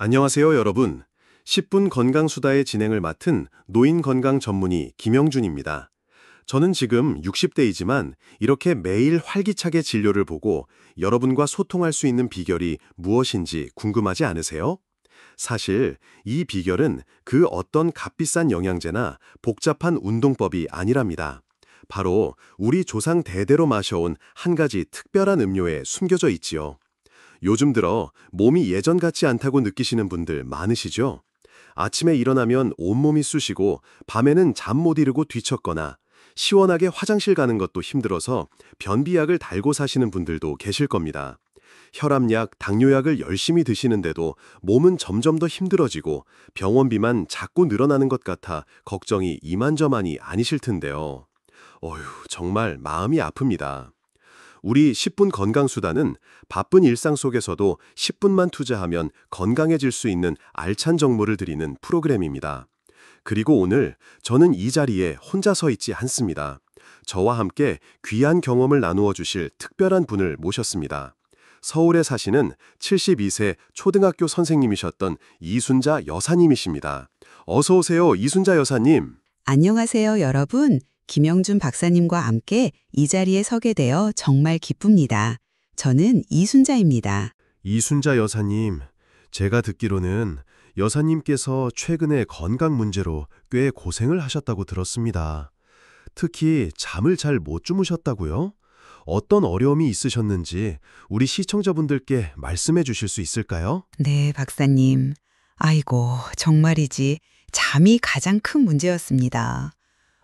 안녕하세요, 여러분. 10분 건강수다의 진행을 맡은 노인 건강 전문의 김영준입니다. 저는 지금 60대이지만 이렇게 매일 활기차게 진료를 보고 여러분과 소통할 수 있는 비결이 무엇인지 궁금하지 않으세요? 사실 이 비결은 그 어떤 값비싼 영양제나 복잡한 운동법이 아니랍니다. 바로 우리 조상 대대로 마셔온 한 가지 특별한 음료에 숨겨져 있지요. 요즘 들어 몸이 예전 같지 않다고 느끼시는 분들 많으시죠? 아침에 일어나면 온몸이 쑤시고 밤에는 잠 못 이루고 뒤척거나 시원하게 화장실 가는 것도 힘들어서 변비약을 달고 사시는 분들도 계실 겁니다. 혈압약, 당뇨약을 열심히 드시는데도 몸은 점점 더 힘들어지고 병원비만 자꾸 늘어나는 것 같아 걱정이 이만저만이 아니실 텐데요. 어휴, 정말 마음이 아픕니다. 우리 10분 건강수다는 바쁜 일상 속에서도 10분만 투자하면 건강해질 수 있는 알찬 정보를 드리는 프로그램입니다. 그리고 오늘 저는 이 자리에 혼자 서 있지 않습니다. 저와 함께 귀한 경험을 나누어 주실 특별한 분을 모셨습니다. 서울에 사시는 72세 초등학교 선생님이셨던 이순자 여사님이십니다. 어서 오세요, 이순자 여사님. 안녕하세요, 여러분. 김영준 박사님과 함께 이 자리에 서게 되어 정말 기쁩니다. 저는 이순자입니다. 이순자 여사님, 제가 듣기로는 여사님께서 최근에 건강 문제로 꽤 고생을 하셨다고 들었습니다. 특히 잠을 잘 못 주무셨다고요? 어떤 어려움이 있으셨는지 우리 시청자분들께 말씀해 주실 수 있을까요? 네, 박사님. 아이고, 정말이지. 잠이 가장 큰 문제였습니다.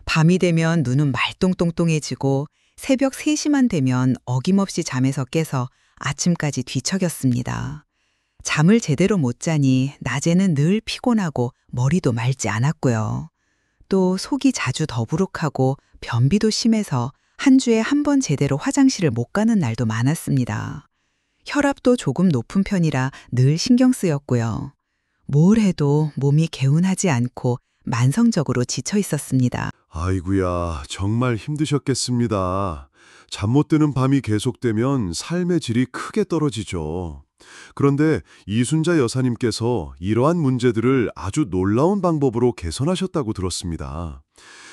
밤이 되면 눈은 말똥똥똥해지고 새벽 3시만 되면 어김없이 잠에서 깨서 아침까지 뒤척였습니다. 잠을 제대로 못 자니 낮에는 늘 피곤하고 머리도 맑지 않았고요. 또 속이 자주 더부룩하고 변비도 심해서 한 주에 한 번 제대로 화장실을 못 가는 날도 많았습니다. 혈압도 조금 높은 편이라 늘 신경 쓰였고요. 뭘 해도 몸이 개운하지 않고 만성적으로 지쳐 있었습니다. 아이구야, 정말 힘드셨겠습니다. 잠 못 드는 밤이 계속되면 삶의 질이 크게 떨어지죠. 그런데 이순자 여사님께서 이러한 문제들을 아주 놀라운 방법으로 개선하셨다고 들었습니다.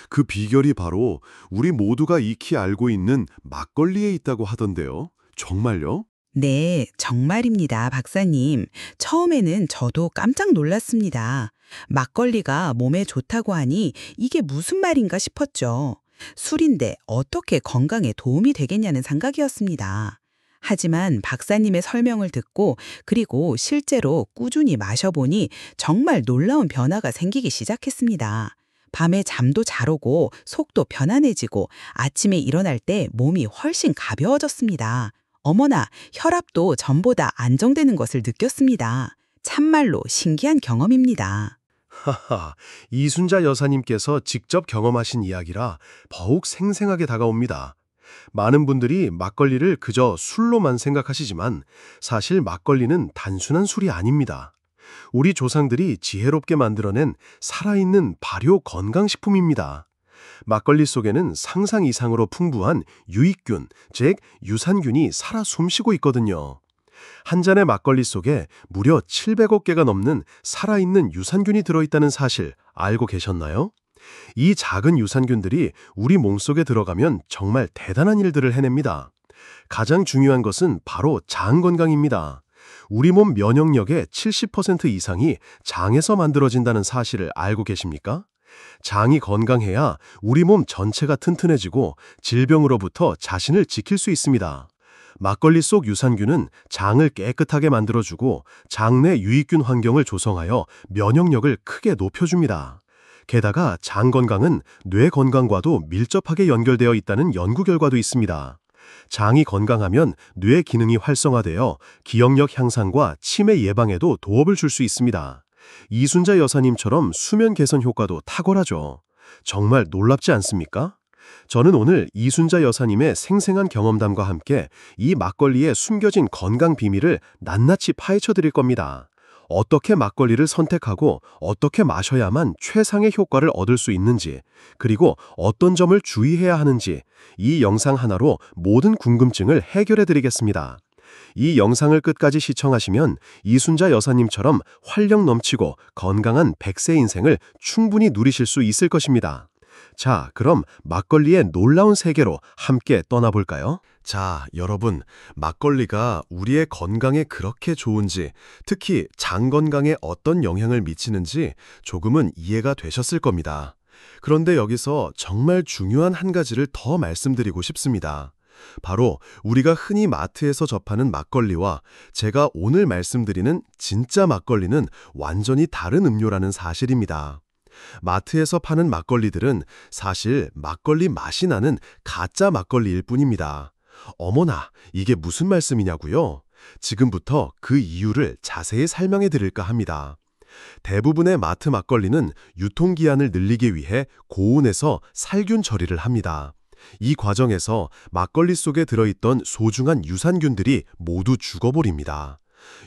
그 비결이 바로 우리 모두가 익히 알고 있는 막걸리에 있다고 하던데요. 정말요? 네, 정말입니다, 박사님. 처음에는 저도 깜짝 놀랐습니다. 막걸리가 몸에 좋다고 하니 이게 무슨 말인가 싶었죠. 술인데 어떻게 건강에 도움이 되겠냐는 생각이었습니다. 하지만 박사님의 설명을 듣고 그리고 실제로 꾸준히 마셔보니 정말 놀라운 변화가 생기기 시작했습니다. 밤에 잠도 잘 오고 속도 편안해지고 아침에 일어날 때 몸이 훨씬 가벼워졌습니다. 어머나, 혈압도 전보다 안정되는 것을 느꼈습니다. 참말로 신기한 경험입니다. 하하, 이순자 여사님께서 직접 경험하신 이야기라 더욱 생생하게 다가옵니다. 많은 분들이 막걸리를 그저 술로만 생각하시지만 사실 막걸리는 단순한 술이 아닙니다. 우리 조상들이 지혜롭게 만들어낸 살아있는 발효 건강식품입니다. 막걸리 속에는 상상 이상으로 풍부한 유익균, 즉 유산균이 살아 숨쉬고 있거든요. 한 잔의 막걸리 속에 무려 700억 개가 넘는 살아있는 유산균이 들어있다는 사실 알고 계셨나요? 이 작은 유산균들이 우리 몸속에 들어가면 정말 대단한 일들을 해냅니다. 가장 중요한 것은 바로 장 건강입니다. 우리 몸 면역력의 70% 이상이 장에서 만들어진다는 사실을 알고 계십니까? 장이 건강해야 우리 몸 전체가 튼튼해지고 질병으로부터 자신을 지킬 수 있습니다. 막걸리 속 유산균은 장을 깨끗하게 만들어주고 장내 유익균 환경을 조성하여 면역력을 크게 높여줍니다. 게다가 장 건강은 뇌 건강과도 밀접하게 연결되어 있다는 연구 결과도 있습니다. 장이 건강하면 뇌 기능이 활성화되어 기억력 향상과 치매 예방에도 도움을 줄 수 있습니다. 이순자 여사님처럼 수면 개선 효과도 탁월하죠. 정말 놀랍지 않습니까? 저는 오늘 이순자 여사님의 생생한 경험담과 함께 이 막걸리의 숨겨진 건강 비밀을 낱낱이 파헤쳐 드릴 겁니다. 어떻게 막걸리를 선택하고 어떻게 마셔야만 최상의 효과를 얻을 수 있는지, 그리고 어떤 점을 주의해야 하는지 이 영상 하나로 모든 궁금증을 해결해 드리겠습니다. 이 영상을 끝까지 시청하시면 이순자 여사님처럼 활력 넘치고 건강한 100세 인생을 충분히 누리실 수 있을 것입니다. 자, 그럼 막걸리의 놀라운 세계로 함께 떠나볼까요? 자, 여러분, 막걸리가 우리의 건강에 그렇게 좋은지, 특히 장 건강에 어떤 영향을 미치는지 조금은 이해가 되셨을 겁니다. 그런데 여기서 정말 중요한 한 가지를 더 말씀드리고 싶습니다. 바로 우리가 흔히 마트에서 접하는 막걸리와 제가 오늘 말씀드리는 진짜 막걸리는 완전히 다른 음료라는 사실입니다. 마트에서 파는 막걸리들은 사실 막걸리 맛이 나는 가짜 막걸리일 뿐입니다. 어머나, 이게 무슨 말씀이냐고요? 지금부터 그 이유를 자세히 설명해 드릴까 합니다. 대부분의 마트 막걸리는 유통기한을 늘리기 위해 고온에서 살균 처리를 합니다. 이 과정에서 막걸리 속에 들어있던 소중한 유산균들이 모두 죽어버립니다.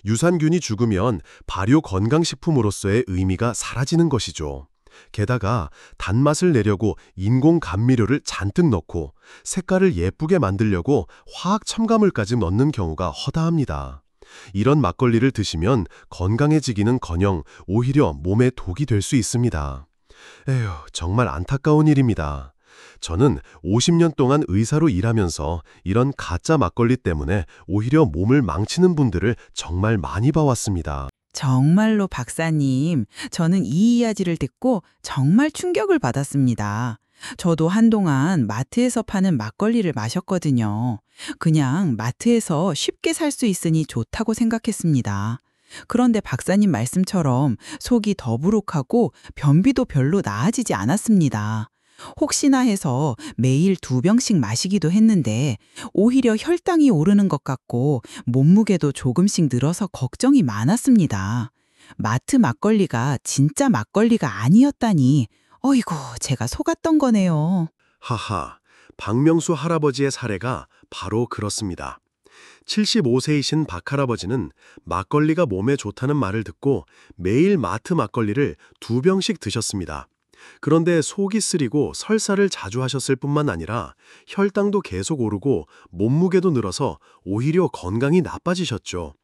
유산균이 죽으면 발효 건강식품으로서의 의미가 사라지는 것이죠. 게다가 단맛을 내려고 인공 감미료를 잔뜩 넣고 색깔을 예쁘게 만들려고 화학 첨가물까지 넣는 경우가 허다합니다. 이런 막걸리를 드시면 건강해지기는커녕 오히려 몸에 독이 될 수 있습니다. 에휴, 정말 안타까운 일입니다. 저는 50년 동안 의사로 일하면서 이런 가짜 막걸리 때문에 오히려 몸을 망치는 분들을 정말 많이 봐왔습니다. 정말로 박사님, 저는 이 이야기를 듣고 정말 충격을 받았습니다. 저도 한동안 마트에서 파는 막걸리를 마셨거든요. 그냥 마트에서 쉽게 살 수 있으니 좋다고 생각했습니다. 그런데 박사님 말씀처럼 속이 더부룩하고 변비도 별로 나아지지 않았습니다. 혹시나 해서 매일 2병씩 마시기도 했는데 오히려 혈당이 오르는 것 같고 몸무게도 조금씩 늘어서 걱정이 많았습니다. 마트 막걸리가 진짜 막걸리가 아니었다니, 어이구, 제가 속았던 거네요. 하하, 박명수 할아버지의 사례가 바로 그렇습니다. 75세이신 박 할아버지는 막걸리가 몸에 좋다는 말을 듣고 매일 마트 막걸리를 2병씩 드셨습니다. 그런데 속이 쓰리고 설사를 자주 하셨을 뿐만 아니라 혈당도 계속 오르고 몸무게도 늘어서 오히려 건강이 나빠지셨죠.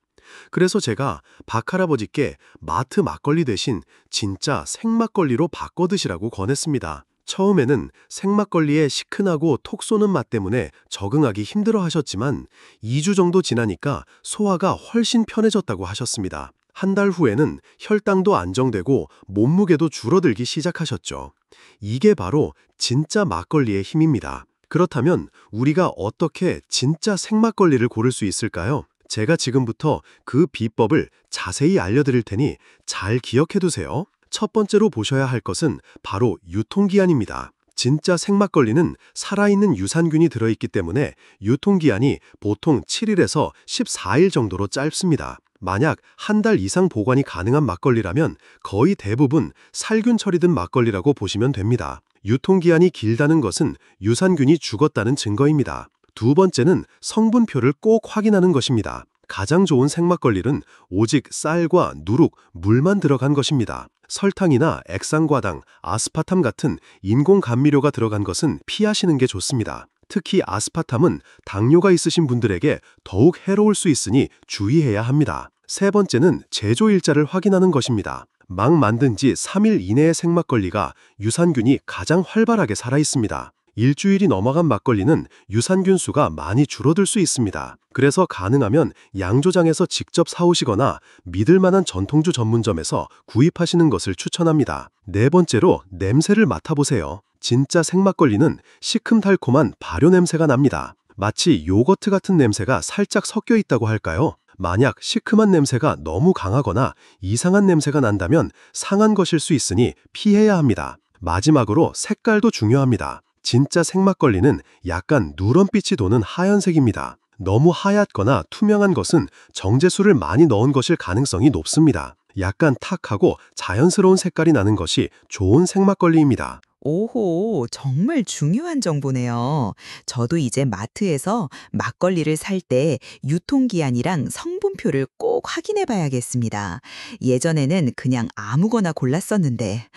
그래서 제가 박 할아버지께 마트 막걸리 대신 진짜 생막걸리로 바꿔 드시라고 권했습니다. 처음에는 생막걸리의 시큰하고 톡 쏘는 맛 때문에 적응하기 힘들어 하셨지만 2주 정도 지나니까 소화가 훨씬 편해졌다고 하셨습니다. 한 달 후에는 혈당도 안정되고 몸무게도 줄어들기 시작하셨죠. 이게 바로 진짜 막걸리의 힘입니다. 그렇다면 우리가 어떻게 진짜 생막걸리를 고를 수 있을까요? 제가 지금부터 그 비법을 자세히 알려드릴 테니 잘 기억해 두세요. 첫 번째로 보셔야 할 것은 바로 유통기한입니다. 진짜 생막걸리는 살아있는 유산균이 들어있기 때문에 유통기한이 보통 7일에서 14일 정도로 짧습니다. 만약 한 달 이상 보관이 가능한 막걸리라면 거의 대부분 살균 처리된 막걸리라고 보시면 됩니다. 유통기한이 길다는 것은 유산균이 죽었다는 증거입니다. 두 번째는 성분표를 꼭 확인하는 것입니다. 가장 좋은 생막걸리는 오직 쌀과 누룩, 물만 들어간 것입니다. 설탕이나 액상과당, 아스파탐 같은 인공 감미료가 들어간 것은 피하시는 게 좋습니다. 특히 아스파탐은 당뇨가 있으신 분들에게 더욱 해로울 수 있으니 주의해야 합니다. 세 번째는 제조일자를 확인하는 것입니다. 막 만든 지 3일 이내의 생막걸리가 유산균이 가장 활발하게 살아있습니다. 일주일이 넘어간 막걸리는 유산균 수가 많이 줄어들 수 있습니다. 그래서 가능하면 양조장에서 직접 사오시거나 믿을 만한 전통주 전문점에서 구입하시는 것을 추천합니다. 네 번째로 냄새를 맡아보세요. 진짜 생막걸리는 시큼달콤한 발효 냄새가 납니다. 마치 요거트 같은 냄새가 살짝 섞여 있다고 할까요? 만약 시큼한 냄새가 너무 강하거나 이상한 냄새가 난다면 상한 것일 수 있으니 피해야 합니다. 마지막으로 색깔도 중요합니다. 진짜 생막걸리는 약간 누런빛이 도는 하얀색입니다. 너무 하얗거나 투명한 것은 정제수를 많이 넣은 것일 가능성이 높습니다. 약간 탁하고 자연스러운 색깔이 나는 것이 좋은 생막걸리입니다. 오호, 정말 중요한 정보네요. 저도 이제 마트에서 막걸리를 살 때 유통기한이랑 성분표를 꼭 확인해 봐야겠습니다. 예전에는 그냥 아무거나 골랐었는데,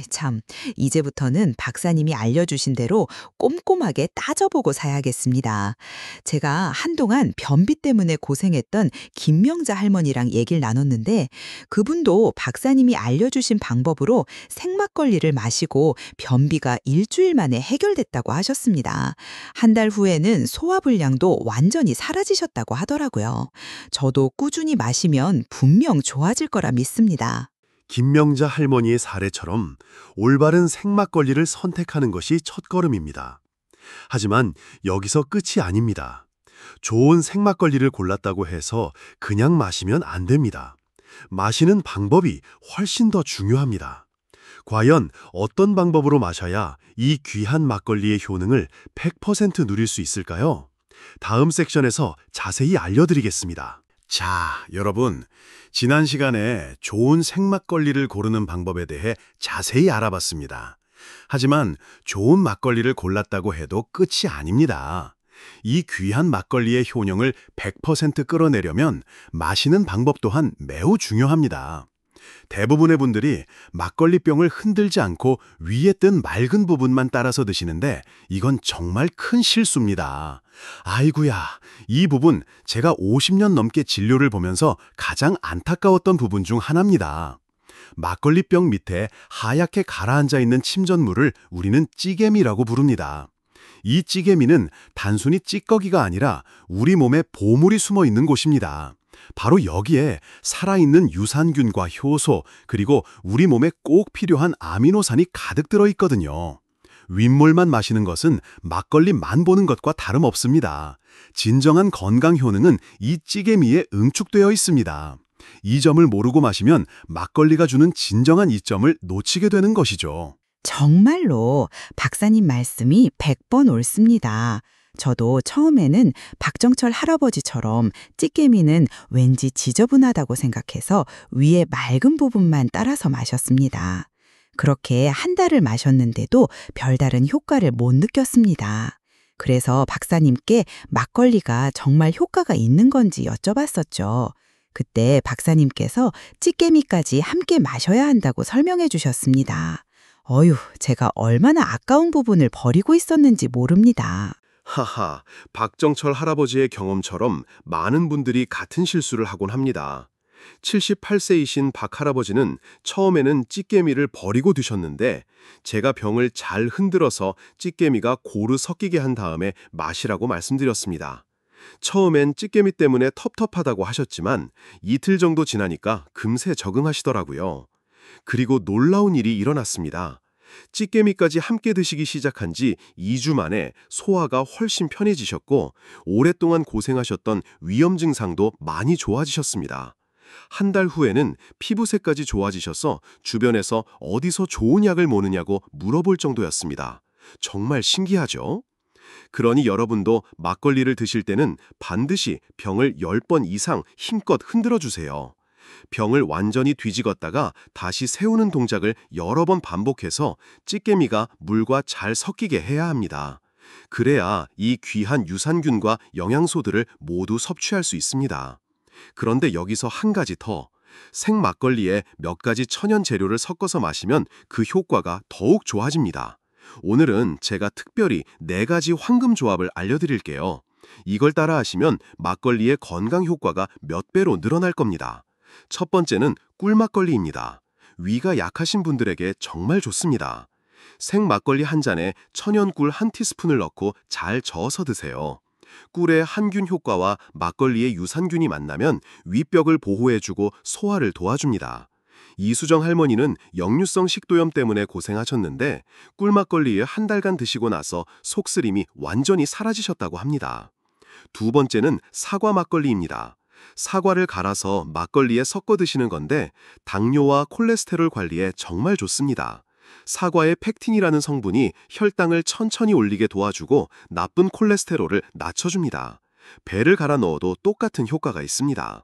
참, 이제부터는 박사님이 알려주신 대로 꼼꼼하게 따져보고 사야겠습니다. 제가 한동안 변비 때문에 고생했던 김명자 할머니랑 얘기를 나눴는데, 그분도 박사님이 알려주신 방법으로 생막걸리를 마시고 변비가 일주일 만에 해결됐다고 하셨습니다. 한 달 후에는 소화불량도 완전히 사라지셨다고 하더라고요. 저도 꾸준히 마시면 분명 좋아질 거라 믿습니다. 김명자 할머니의 사례처럼 올바른 생막걸리를 선택하는 것이 첫걸음입니다. 하지만 여기서 끝이 아닙니다. 좋은 생막걸리를 골랐다고 해서 그냥 마시면 안 됩니다. 마시는 방법이 훨씬 더 중요합니다. 과연 어떤 방법으로 마셔야 이 귀한 막걸리의 효능을 100% 누릴 수 있을까요? 다음 섹션에서 자세히 알려드리겠습니다. 자, 여러분, 지난 시간에 좋은 생막걸리를 고르는 방법에 대해 자세히 알아봤습니다. 하지만 좋은 막걸리를 골랐다고 해도 끝이 아닙니다. 이 귀한 막걸리의 효능을 100% 끌어내려면 마시는 방법 또한 매우 중요합니다. 대부분의 분들이 막걸리병을 흔들지 않고 위에 뜬 맑은 부분만 따라서 드시는데 이건 정말 큰 실수입니다. 아이고야, 이 부분 제가 50년 넘게 진료를 보면서 가장 안타까웠던 부분 중 하나입니다. 막걸리병 밑에 하얗게 가라앉아 있는 침전물을 우리는 찌개미라고 부릅니다. 이 찌개미는 단순히 찌꺼기가 아니라 우리 몸에 보물이 숨어 있는 곳입니다. 바로 여기에 살아있는 유산균과 효소, 그리고 우리 몸에 꼭 필요한 아미노산이 가득 들어 있거든요. 윗물만 마시는 것은 막걸리만 보는 것과 다름없습니다. 진정한 건강 효능은 이 찌개미에 응축되어 있습니다. 이 점을 모르고 마시면 막걸리가 주는 진정한 이점을 놓치게 되는 것이죠. 정말로 박사님 말씀이 100번 옳습니다. 저도 처음에는 박정철 할아버지처럼 찌개미는 왠지 지저분하다고 생각해서 위에 맑은 부분만 따라서 마셨습니다. 그렇게 한 달을 마셨는데도 별다른 효과를 못 느꼈습니다. 그래서 박사님께 막걸리가 정말 효과가 있는 건지 여쭤봤었죠. 그때 박사님께서 찌개미까지 함께 마셔야 한다고 설명해 주셨습니다. 제가 얼마나 아까운 부분을 버리고 있었는지 모릅니다. 하하, 박정철 할아버지의 경험처럼 많은 분들이 같은 실수를 하곤 합니다. 78세이신 박 할아버지는 처음에는 찌개미를 버리고 드셨는데 제가 병을 잘 흔들어서 찌개미가 고루 섞이게 한 다음에 마시라고 말씀드렸습니다. 처음엔 찌개미 때문에 텁텁하다고 하셨지만 이틀 정도 지나니까 금세 적응하시더라고요. 그리고 놀라운 일이 일어났습니다. 찌개미까지 함께 드시기 시작한 지 2주 만에 소화가 훨씬 편해지셨고 오랫동안 고생하셨던 위염 증상도 많이 좋아지셨습니다. 한 달 후에는 피부색까지 좋아지셔서 주변에서 어디서 좋은 약을 모느냐고 물어볼 정도였습니다. 정말 신기하죠? 그러니 여러분도 막걸리를 드실 때는 반드시 병을 10번 이상 힘껏 흔들어 주세요. 병을 완전히 뒤집었다가 다시 세우는 동작을 여러 번 반복해서 찌개미가 물과 잘 섞이게 해야 합니다. 그래야 이 귀한 유산균과 영양소들을 모두 섭취할 수 있습니다. 그런데 여기서 한 가지 더. 생막걸리에 몇 가지 천연 재료를 섞어서 마시면 그 효과가 더욱 좋아집니다. 오늘은 제가 특별히 4가지 황금 조합을 알려드릴게요. 이걸 따라 하시면 막걸리의 건강 효과가 몇 배로 늘어날 겁니다. 첫 번째는 꿀막걸리입니다. 위가 약하신 분들에게 정말 좋습니다. 생막걸리 한 잔에 천연꿀 1티스푼을 넣고 잘 저어서 드세요. 꿀의 항균 효과와 막걸리의 유산균이 만나면 위벽을 보호해주고 소화를 도와줍니다. 이수정 할머니는 역류성 식도염 때문에 고생하셨는데 꿀막걸리에 한 달간 드시고 나서 속쓰림이 완전히 사라지셨다고 합니다. 두 번째는 사과 막걸리입니다. 사과를 갈아서 막걸리에 섞어 드시는 건데 당뇨와 콜레스테롤 관리에 정말 좋습니다. 사과의 펙틴이라는 성분이 혈당을 천천히 올리게 도와주고 나쁜 콜레스테롤을 낮춰줍니다. 배를 갈아 넣어도 똑같은 효과가 있습니다.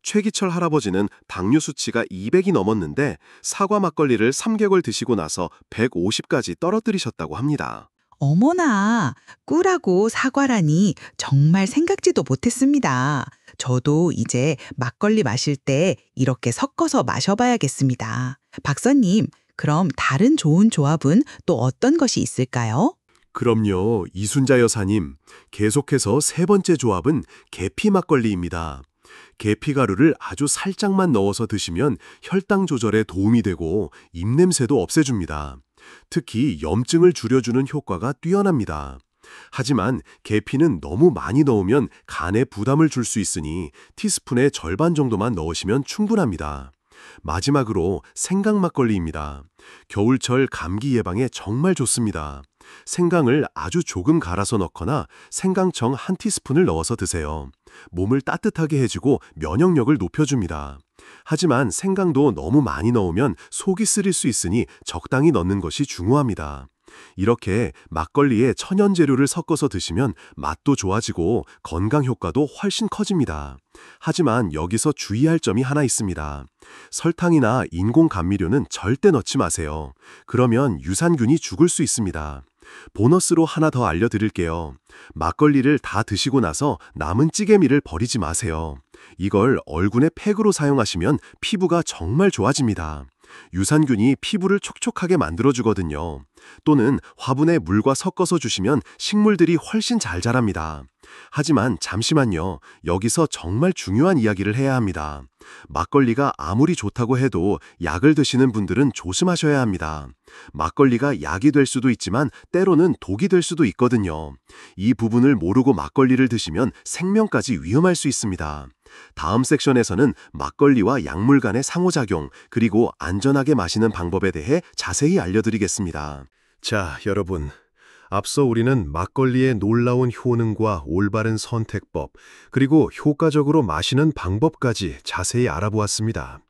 최기철 할아버지는 당뇨 수치가 200이 넘었는데 사과 막걸리를 3개월 드시고 나서 150까지 떨어뜨리셨다고 합니다. 어머나, 꿀하고 사과라니 정말 생각지도 못했습니다. 저도 이제 막걸리 마실 때 이렇게 섞어서 마셔봐야겠습니다. 박사님, 그럼 다른 좋은 조합은 또 어떤 것이 있을까요? 그럼요, 이순자 여사님. 계속해서 세 번째 조합은 계피 막걸리입니다. 계피 가루를 아주 살짝만 넣어서 드시면 혈당 조절에 도움이 되고 입냄새도 없애줍니다. 특히 염증을 줄여주는 효과가 뛰어납니다. 하지만 계피는 너무 많이 넣으면 간에 부담을 줄 수 있으니 티스푼의 절반 정도만 넣으시면 충분합니다. 마지막으로 생강 막걸리입니다. 겨울철 감기 예방에 정말 좋습니다. 생강을 아주 조금 갈아서 넣거나 생강청 한 티스푼을 넣어서 드세요. 몸을 따뜻하게 해주고 면역력을 높여줍니다. 하지만 생강도 너무 많이 넣으면 속이 쓰릴 수 있으니 적당히 넣는 것이 중요합니다. 이렇게 막걸리에 천연 재료를 섞어서 드시면 맛도 좋아지고 건강 효과도 훨씬 커집니다. 하지만 여기서 주의할 점이 하나 있습니다. 설탕이나 인공 감미료는 절대 넣지 마세요. 그러면 유산균이 죽을 수 있습니다. 보너스로 하나 더 알려드릴게요. 막걸리를 다 드시고 나서 남은 찌개미를 버리지 마세요. 이걸 얼굴에 팩으로 사용하시면 피부가 정말 좋아집니다. 유산균이 피부를 촉촉하게 만들어주거든요. 또는 화분에 물과 섞어서 주시면 식물들이 훨씬 잘 자랍니다. 하지만 잠시만요. 여기서 정말 중요한 이야기를 해야 합니다. 막걸리가 아무리 좋다고 해도 약을 드시는 분들은 조심하셔야 합니다. 막걸리가 약이 될 수도 있지만 때로는 독이 될 수도 있거든요. 이 부분을 모르고 막걸리를 드시면 생명까지 위험할 수 있습니다. 다음 섹션에서는 막걸리와 약물 간의 상호작용, 그리고 안전하게 마시는 방법에 대해 자세히 알려드리겠습니다. 자, 여러분. 앞서 우리는 막걸리의 놀라운 효능과 올바른 선택법, 그리고 효과적으로 마시는 방법까지 자세히 알아보았습니다.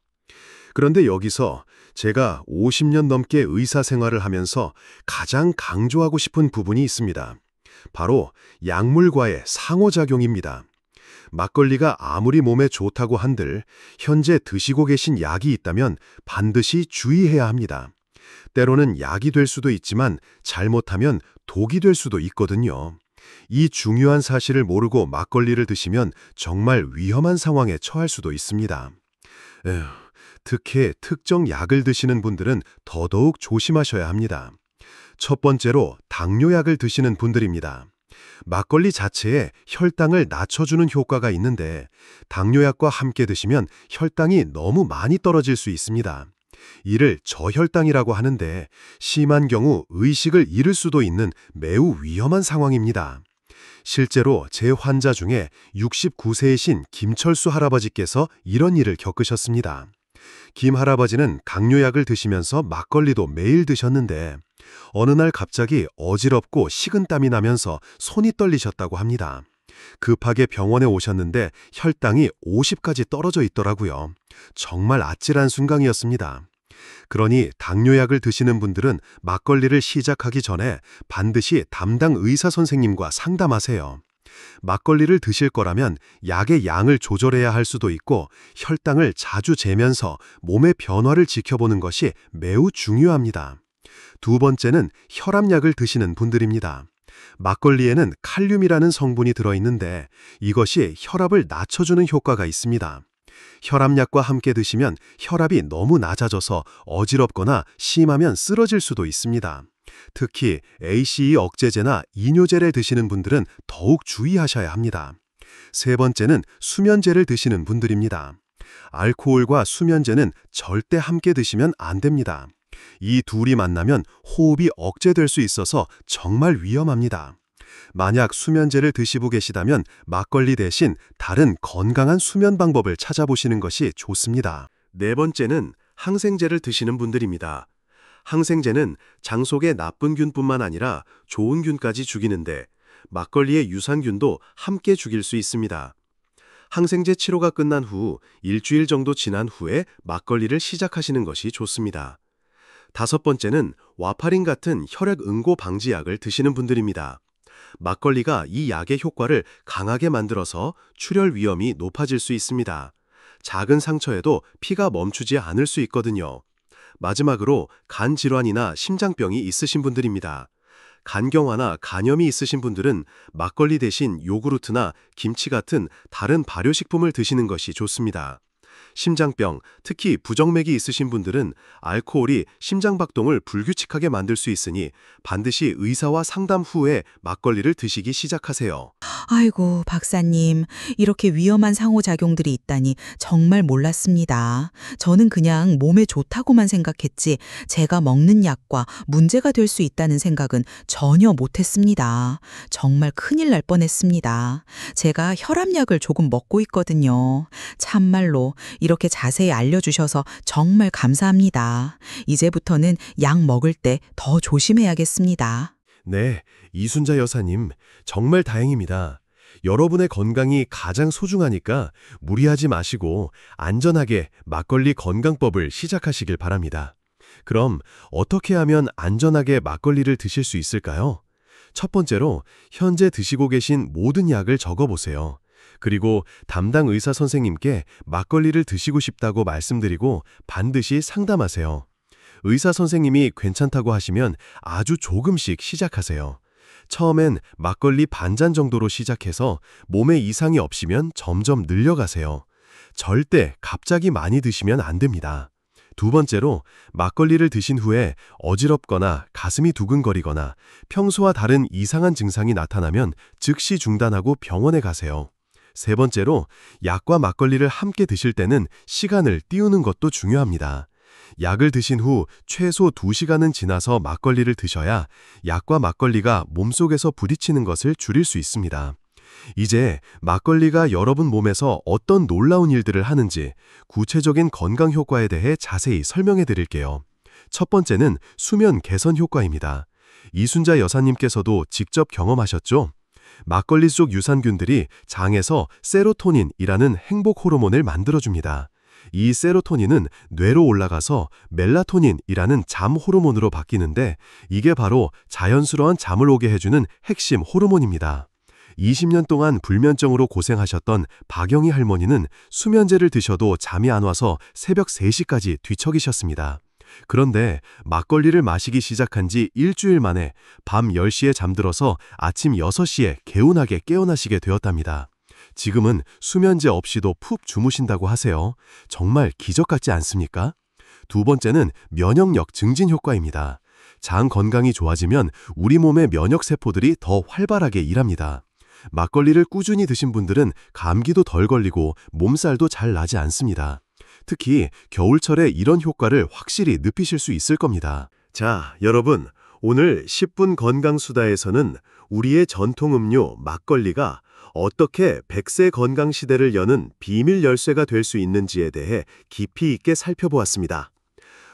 그런데 여기서 제가 50년 넘게 의사 생활을 하면서 가장 강조하고 싶은 부분이 있습니다. 바로 약물과의 상호작용입니다. 막걸리가 아무리 몸에 좋다고 한들 현재 드시고 계신 약이 있다면 반드시 주의해야 합니다. 때로는 약이 될 수도 있지만 잘못하면 독이 될 수도 있거든요. 이 중요한 사실을 모르고 막걸리를 드시면 정말 위험한 상황에 처할 수도 있습니다. 특히 특정 약을 드시는 분들은 더더욱 조심하셔야 합니다. 첫 번째로 당뇨약을 드시는 분들입니다. 막걸리 자체에 혈당을 낮춰주는 효과가 있는데 당뇨약과 함께 드시면 혈당이 너무 많이 떨어질 수 있습니다. 이를 저혈당이라고 하는데 심한 경우 의식을 잃을 수도 있는 매우 위험한 상황입니다. 실제로 제 환자 중에 69세이신 김철수 할아버지께서 이런 일을 겪으셨습니다. 김 할아버지는 당뇨약을 드시면서 막걸리도 매일 드셨는데 어느 날 갑자기 어지럽고 식은땀이 나면서 손이 떨리셨다고 합니다. 급하게 병원에 오셨는데 혈당이 50까지 떨어져 있더라고요. 정말 아찔한 순간이었습니다. 그러니 당뇨약을 드시는 분들은 막걸리를 시작하기 전에 반드시 담당 의사 선생님과 상담하세요. 막걸리를 드실 거라면 약의 양을 조절해야 할 수도 있고 혈당을 자주 재면서 몸의 변화를 지켜보는 것이 매우 중요합니다. 두 번째는 혈압약을 드시는 분들입니다. 막걸리에는 칼륨이라는 성분이 들어있는데 이것이 혈압을 낮춰주는 효과가 있습니다. 혈압약과 함께 드시면 혈압이 너무 낮아져서 어지럽거나 심하면 쓰러질 수도 있습니다. 특히 ACE 억제제나 이뇨제를 드시는 분들은 더욱 주의하셔야 합니다. 세 번째는 수면제를 드시는 분들입니다. 알코올과 수면제는 절대 함께 드시면 안 됩니다. 이 둘이 만나면 호흡이 억제될 수 있어서 정말 위험합니다. 만약 수면제를 드시고 계시다면 막걸리 대신 다른 건강한 수면 방법을 찾아보시는 것이 좋습니다. 네 번째는 항생제를 드시는 분들입니다. 항생제는 장 속의 나쁜 균뿐만 아니라 좋은 균까지 죽이는데 막걸리의 유산균도 함께 죽일 수 있습니다. 항생제 치료가 끝난 후 일주일 정도 지난 후에 막걸리를 시작하시는 것이 좋습니다. 다섯 번째는 와파린 같은 혈액 응고 방지약을 드시는 분들입니다. 막걸리가 이 약의 효과를 강하게 만들어서 출혈 위험이 높아질 수 있습니다. 작은 상처에도 피가 멈추지 않을 수 있거든요. 마지막으로 간 질환이나 심장병이 있으신 분들입니다. 간경화나 간염이 있으신 분들은 막걸리 대신 요구르트나 김치 같은 다른 발효식품을 드시는 것이 좋습니다. 심장병, 특히 부정맥이 있으신 분들은 알코올이 심장박동을 불규칙하게 만들 수 있으니 반드시 의사와 상담 후에 막걸리를 드시기 시작하세요. 아이고, 박사님, 이렇게 위험한 상호작용들이 있다니 정말 몰랐습니다. 저는 그냥 몸에 좋다고만 생각했지 제가 먹는 약과 문제가 될 수 있다는 생각은 전혀 못했습니다. 정말 큰일 날 뻔했습니다. 제가 혈압약을 조금 먹고 있거든요. 참말로 이렇게 자세히 알려주셔서 정말 감사합니다. 이제부터는 약 먹을 때 더 조심해야겠습니다. 네, 이순자 여사님, 정말 다행입니다. 여러분의 건강이 가장 소중하니까 무리하지 마시고 안전하게 막걸리 건강법을 시작하시길 바랍니다. 그럼 어떻게 하면 안전하게 막걸리를 드실 수 있을까요? 첫 번째로 현재 드시고 계신 모든 약을 적어보세요. 그리고 담당 의사 선생님께 막걸리를 드시고 싶다고 말씀드리고 반드시 상담하세요. 의사 선생님이 괜찮다고 하시면 아주 조금씩 시작하세요. 처음엔 막걸리 반잔 정도로 시작해서 몸에 이상이 없으면 점점 늘려가세요. 절대 갑자기 많이 드시면 안 됩니다. 두 번째로 막걸리를 드신 후에 어지럽거나 가슴이 두근거리거나 평소와 다른 이상한 증상이 나타나면 즉시 중단하고 병원에 가세요. 세 번째로 약과 막걸리를 함께 드실 때는 시간을 띄우는 것도 중요합니다. 약을 드신 후 최소 2시간은 지나서 막걸리를 드셔야 약과 막걸리가 몸속에서 부딪히는 것을 줄일 수 있습니다. 이제 막걸리가 여러분 몸에서 어떤 놀라운 일들을 하는지 구체적인 건강 효과에 대해 자세히 설명해 드릴게요. 첫 번째는 수면 개선 효과입니다. 이순자 여사님께서도 직접 경험하셨죠? 막걸리 속 유산균들이 장에서 세로토닌이라는 행복 호르몬을 만들어줍니다. 이 세로토닌은 뇌로 올라가서 멜라토닌이라는 잠 호르몬으로 바뀌는데 이게 바로 자연스러운 잠을 오게 해주는 핵심 호르몬입니다. 20년 동안 불면증으로 고생하셨던 박영희 할머니는 수면제를 드셔도 잠이 안 와서 새벽 3시까지 뒤척이셨습니다. 그런데 막걸리를 마시기 시작한 지 일주일 만에 밤 10시에 잠들어서 아침 6시에 개운하게 깨어나시게 되었답니다. 지금은 수면제 없이도 푹 주무신다고 하세요. 정말 기적 같지 않습니까? 두 번째는 면역력 증진 효과입니다. 장 건강이 좋아지면 우리 몸의 면역세포들이 더 활발하게 일합니다. 막걸리를 꾸준히 드신 분들은 감기도 덜 걸리고 몸살도 잘 나지 않습니다. 특히 겨울철에 이런 효과를 확실히 느끼실 수 있을 겁니다. 자, 여러분, 오늘 10분 건강수다에서는 우리의 전통 음료 막걸리가 어떻게 100세 건강 시대를 여는 비밀 열쇠가 될 수 있는지에 대해 깊이 있게 살펴보았습니다.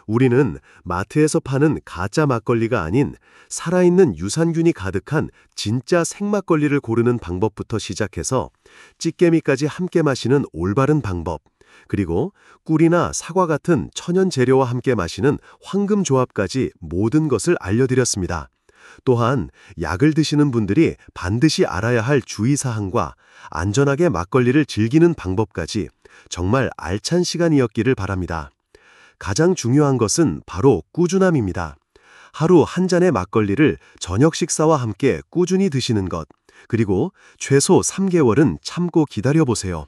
우리는 마트에서 파는 가짜 막걸리가 아닌 살아있는 유산균이 가득한 진짜 생막걸리를 고르는 방법부터 시작해서 찌개미까지 함께 마시는 올바른 방법, 그리고 꿀이나 사과 같은 천연 재료와 함께 마시는 황금 조합까지 모든 것을 알려드렸습니다. 또한 약을 드시는 분들이 반드시 알아야 할 주의사항과 안전하게 막걸리를 즐기는 방법까지 정말 알찬 시간이었기를 바랍니다. 가장 중요한 것은 바로 꾸준함입니다. 하루 한 잔의 막걸리를 저녁 식사와 함께 꾸준히 드시는 것, 그리고 최소 3개월은 참고 기다려보세요.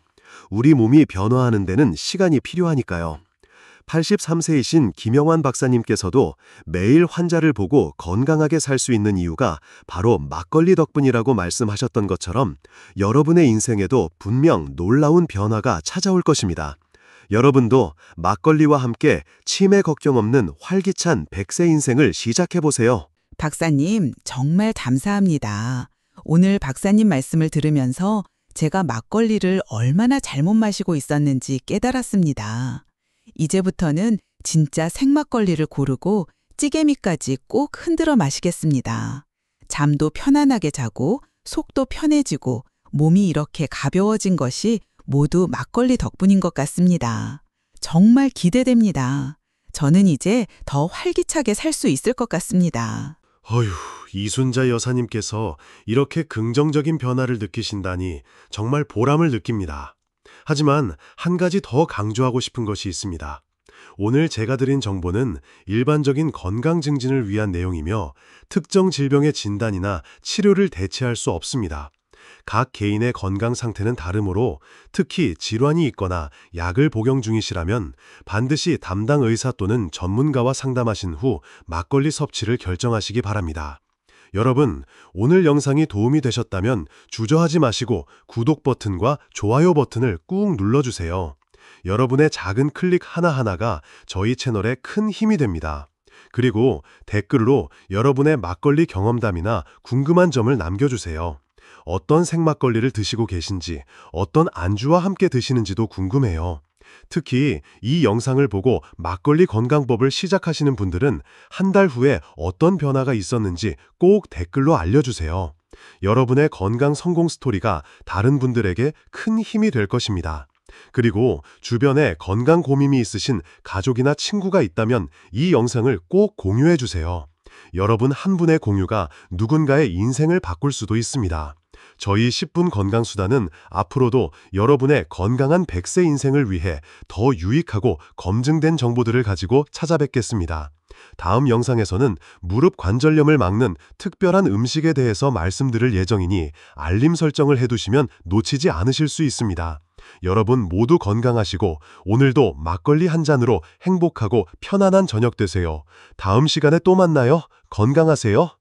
우리 몸이 변화하는 데는 시간이 필요하니까요. 83세이신 김영환 박사님께서도 매일 환자를 보고 건강하게 살 수 있는 이유가 바로 막걸리 덕분이라고 말씀하셨던 것처럼 여러분의 인생에도 분명 놀라운 변화가 찾아올 것입니다. 여러분도 막걸리와 함께 치매 걱정 없는 활기찬 100세 인생을 시작해보세요. 박사님, 정말 감사합니다. 오늘 박사님 말씀을 들으면서 제가 막걸리를 얼마나 잘못 마시고 있었는지 깨달았습니다. 이제부터는 진짜 생막걸리를 고르고 찌개미까지 꼭 흔들어 마시겠습니다. 잠도 편안하게 자고 속도 편해지고 몸이 이렇게 가벼워진 것이 모두 막걸리 덕분인 것 같습니다. 정말 기대됩니다. 저는 이제 더 활기차게 살 수 있을 것 같습니다. 어휴, 이순자 여사님께서 이렇게 긍정적인 변화를 느끼신다니 정말 보람을 느낍니다. 하지만 한 가지 더 강조하고 싶은 것이 있습니다. 오늘 제가 드린 정보는 일반적인 건강 증진을 위한 내용이며 특정 질병의 진단이나 치료를 대체할 수 없습니다. 각 개인의 건강 상태는 다르므로 특히 질환이 있거나 약을 복용 중이시라면 반드시 담당 의사 또는 전문가와 상담하신 후 막걸리 섭취를 결정하시기 바랍니다. 여러분, 오늘 영상이 도움이 되셨다면 주저하지 마시고 구독 버튼과 좋아요 버튼을 꾹 눌러주세요. 여러분의 작은 클릭 하나하나가 저희 채널에 큰 힘이 됩니다. 그리고 댓글로 여러분의 막걸리 경험담이나 궁금한 점을 남겨주세요. 어떤 생막걸리를 드시고 계신지, 어떤 안주와 함께 드시는지도 궁금해요. 특히 이 영상을 보고 막걸리 건강법을 시작하시는 분들은 한 달 후에 어떤 변화가 있었는지 꼭 댓글로 알려주세요. 여러분의 건강 성공 스토리가 다른 분들에게 큰 힘이 될 것입니다. 그리고 주변에 건강 고민이 있으신 가족이나 친구가 있다면 이 영상을 꼭 공유해 주세요. 여러분 한 분의 공유가 누군가의 인생을 바꿀 수도 있습니다. 저희 10분 건강수다는 앞으로도 여러분의 건강한 100세 인생을 위해 더 유익하고 검증된 정보들을 가지고 찾아뵙겠습니다. 다음 영상에서는 무릎 관절염을 막는 특별한 음식에 대해서 말씀드릴 예정이니 알림 설정을 해두시면 놓치지 않으실 수 있습니다. 여러분 모두 건강하시고 오늘도 막걸리 한 잔으로 행복하고 편안한 저녁 되세요. 다음 시간에 또 만나요. 건강하세요.